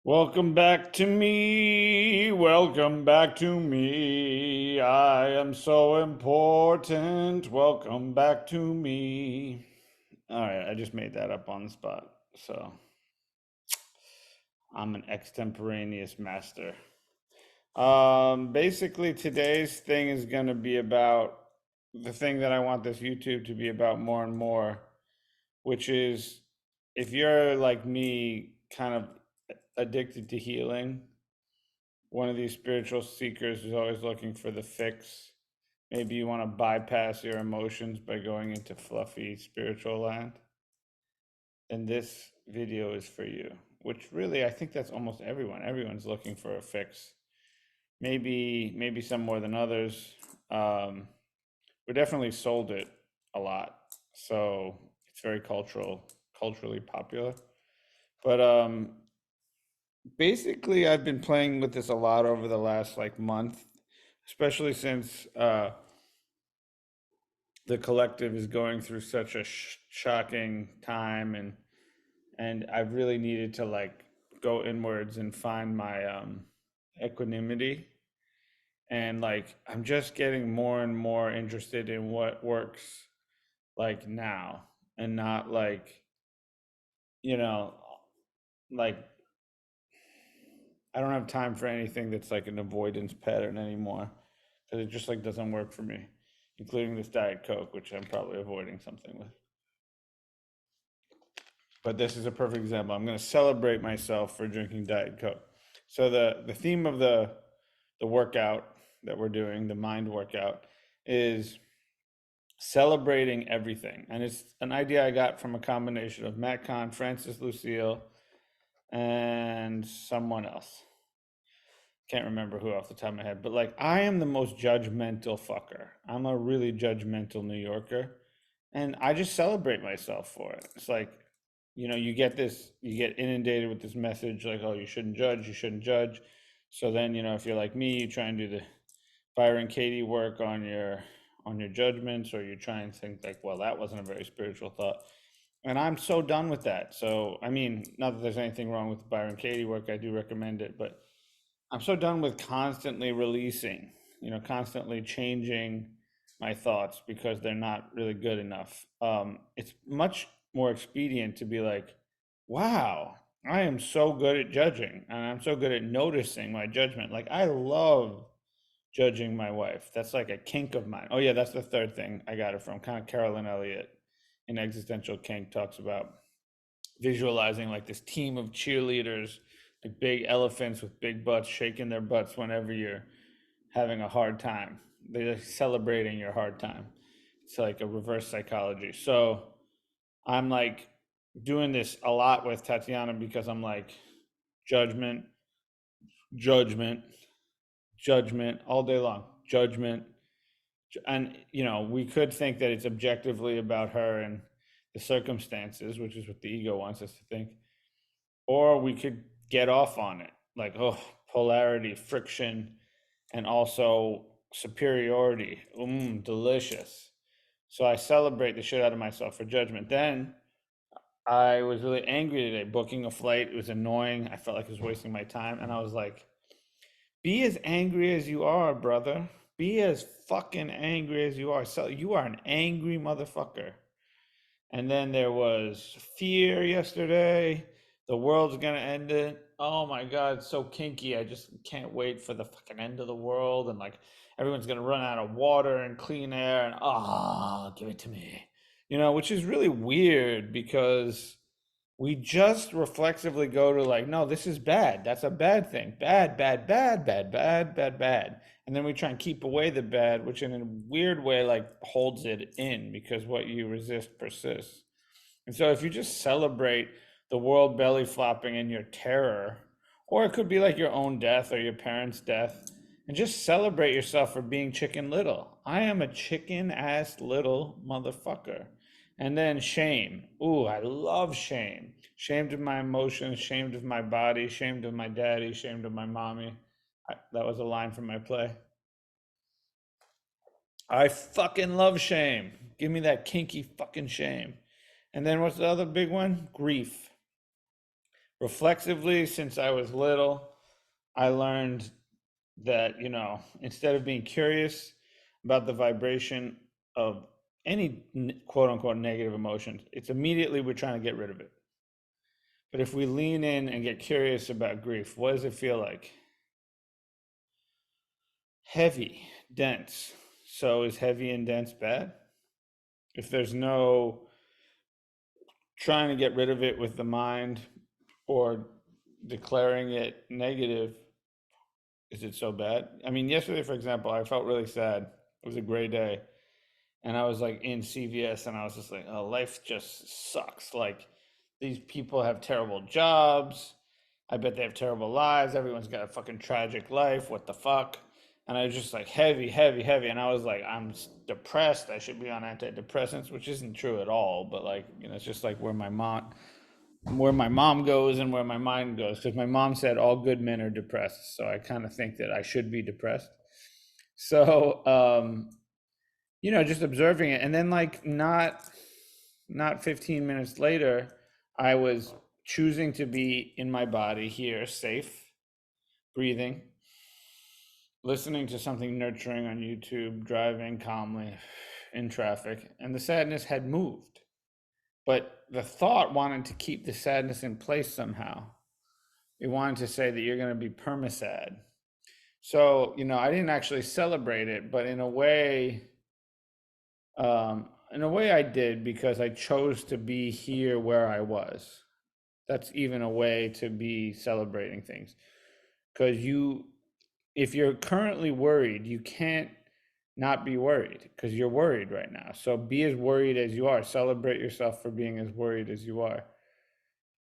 Welcome back to me. Welcome back to me. I am so important. Welcome back to me. All right, I just made that up on the spot. So I'm an extemporaneous master. Basically, today's thing is going to be about the thing that I want this YouTube to be about more and more, which is if you're like me, kind of addicted to healing, one of these spiritual seekers is always looking for the fix. Maybe you want to bypass your emotions by going into fluffy spiritual land. Then this video is for you. Which really, I think that's almost everyone. Everyone's looking for a fix. Maybe some more than others. We definitely sold it a lot, so it's very culturally popular. But basically, I've been playing with this a lot over the last like month, especially since the collective is going through such a shocking time, and I've really needed to like go inwards and find my equanimity, and like I'm just getting more and more interested in what works like now, and not like, you know, like I don't have time for anything that's like an avoidance pattern anymore, because it just like doesn't work for me, including this Diet Coke, which I'm probably avoiding something with. But this is a perfect example. I'm going to celebrate myself for drinking Diet Coke. So the theme of the workout that we're doing, the mind workout, is celebrating everything, and it's an idea I got from a combination of Matt Kahn, Francis Lucille, and someone else. Can't remember who off the top of my head, but like I am the most judgmental fucker. I'm a really judgmental New Yorker, and I just celebrate myself for it. It's like, you get this, you get inundated with this message like, oh, you shouldn't judge, you shouldn't judge. So then, if you're like me, you try and do the Byron Katie work on your judgments, or you try and think like, well, that wasn't a very spiritual thought. And I'm so done with that. So, I mean, not that there's anything wrong with the Byron Katie work, I do recommend it, but I'm so done with constantly releasing, constantly changing my thoughts because they're not really good enough. It's much more expedient to be like, wow, I am so good at judging, and I'm so good at noticing my judgment. Like, I love judging my wife. That's like a kink of mine. Oh, yeah, that's the third thing I got it from. Kind of Carolyn Elliott in Existential Kink talks about visualizing like this team of cheerleaders, like big elephants with big butts, shaking their butts whenever you're having a hard time. They're celebrating your hard time. It's like a reverse psychology. So I'm like doing this a lot with Tatiana because I'm like, judgment, judgment, judgment all day long, judgment. And, we could think that it's objectively about her and the circumstances, which is what the ego wants us to think. Or we could get off on it, like, oh, polarity, friction, and also superiority. Delicious. So I celebrate the shit out of myself for judgment. Then I was really angry today booking a flight. It was annoying. I felt like I was wasting my time. And I was like, be as angry as you are, brother. Be as fucking angry as you are. So you are an angry motherfucker. And then there was fear yesterday. The world's gonna end it. Oh my God, it's so kinky. I just can't wait for the fucking end of the world. And like everyone's gonna run out of water and clean air. And give it to me. Which is really weird because we just reflexively go to like, no, this is bad. That's a bad thing. Bad, bad, bad, bad, bad, bad, bad. And then we try and keep away the bad, which in a weird way like holds it in, because what you resist persists. And so if you just celebrate the world belly flopping in your terror, or it could be like your own death or your parents' death, and just celebrate yourself for being chicken little. I am a chicken ass little motherfucker. And then shame. Ooh, I love shame. Shamed of my emotions, shamed of my body, shamed of my daddy, shamed of my mommy. That was a line from my play. I fucking love shame. Give me that kinky fucking shame. And then what's the other big one? Grief. reflexively, since I was little, I learned that, instead of being curious about the vibration of any quote unquote negative emotions, it's immediately we're trying to get rid of it. But if we lean in and get curious about grief, what does it feel like? Heavy, dense. So is heavy and dense bad? If there's no trying to get rid of it with the mind or declaring it negative, is it so bad? I mean, yesterday, for example, I felt really sad. It was a gray day. And I was like in CVS and I was just like, oh, life just sucks. Like, these people have terrible jobs. I bet they have terrible lives. Everyone's got a fucking tragic life. What the fuck? And I was just like heavy, heavy, heavy. And I was like, I'm depressed. I should be on antidepressants, which isn't true at all. But like, it's just like where my mom goes and where my mind goes. Because my mom said all good men are depressed. So I kind of think that I should be depressed. So, just observing it. And then like not 15 minutes later, I was choosing to be in my body here, safe, breathing, listening to something nurturing on YouTube, driving calmly in traffic, and the sadness had moved. But the thought wanted to keep the sadness in place somehow. It wanted to say that you're going to be perma-sad. So, I didn't actually celebrate it, but in a way I did, because I chose to be here where I was. That's even a way to be celebrating things. Because if you're currently worried, you can't not be worried because you're worried right now. So be as worried as you are. Celebrate yourself for being as worried as you are.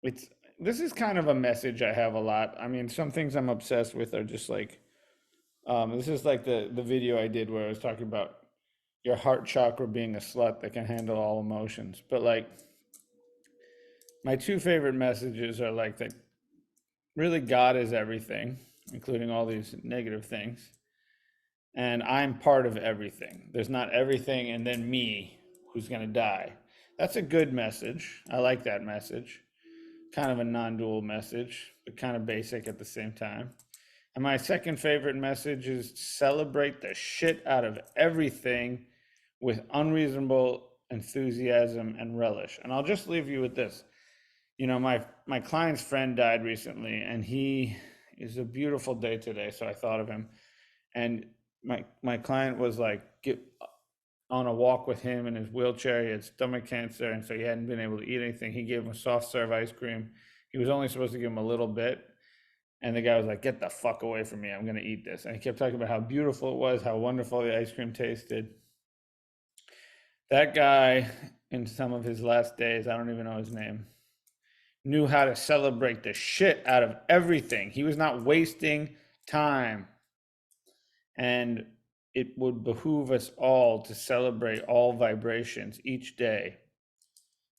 It's This is kind of a message I have a lot. I mean, some things I'm obsessed with are just like, this is like the video I did where I was talking about your heart chakra being a slut that can handle all emotions. But like, my two favorite messages are like that really God is everything, including all these negative things. And I'm part of everything. There's not everything and then me who's going to die. That's a good message. I like that message. Kind of a non dual message, but kind of basic at the same time. And my second favorite message is celebrate the shit out of everything with unreasonable enthusiasm and relish. And I'll just leave you with this. My client's friend died recently, and he is a beautiful day today, so I thought of him. And my client was like get on a walk with him in his wheelchair. He had stomach cancer, and so he hadn't been able to eat anything. He gave him a soft serve ice cream. He was only supposed to give him a little bit, and the guy was like, "Get the fuck away from me! I'm gonna eat this." And he kept talking about how beautiful it was, how wonderful the ice cream tasted. That guy, in some of his last days, I don't even know his name, knew how to celebrate the shit out of everything. He was not wasting time. And it would behoove us all to celebrate all vibrations each day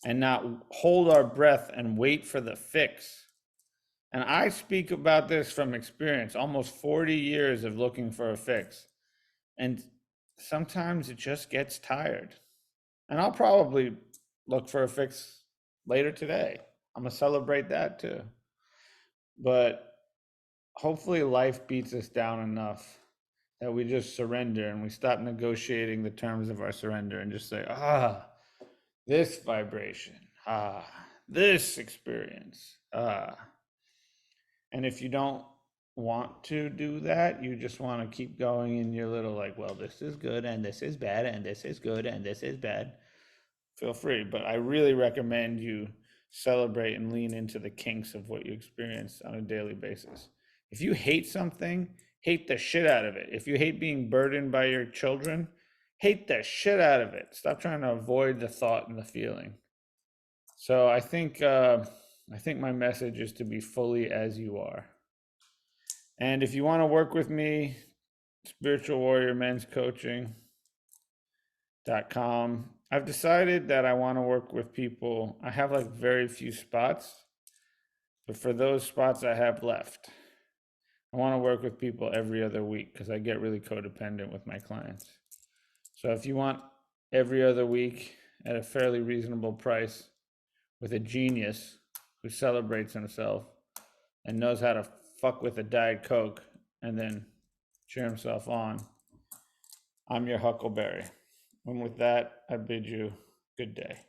and not hold our breath and wait for the fix. And I speak about this from experience, almost 40 years of looking for a fix. And sometimes it just gets tired. And I'll probably look for a fix later today. I'm going to celebrate that too. But hopefully life beats us down enough that we just surrender and we stop negotiating the terms of our surrender and just say, this vibration, this experience, And if you don't want to do that, you just want to keep going in your little like, well, this is good and this is bad and this is good and this is bad, feel free. But I really recommend you celebrate and lean into the kinks of what you experience on a daily basis. If you hate something, hate the shit out of it. If you hate being burdened by your children, hate the shit out of it. Stop trying to avoid the thought and the feeling. So I think my message is to be fully as you are. And if you want to work with me, Spiritual Warrior Men's Coaching.com. I've decided that I want to work with people. I have like very few spots, but for those spots I have left, I want to work with people every other week because I get really codependent with my clients. So if you want every other week at a fairly reasonable price with a genius, who celebrates himself and knows how to fuck with a Diet Coke and then cheer himself on. I'm your Huckleberry. And with that, I bid you good day.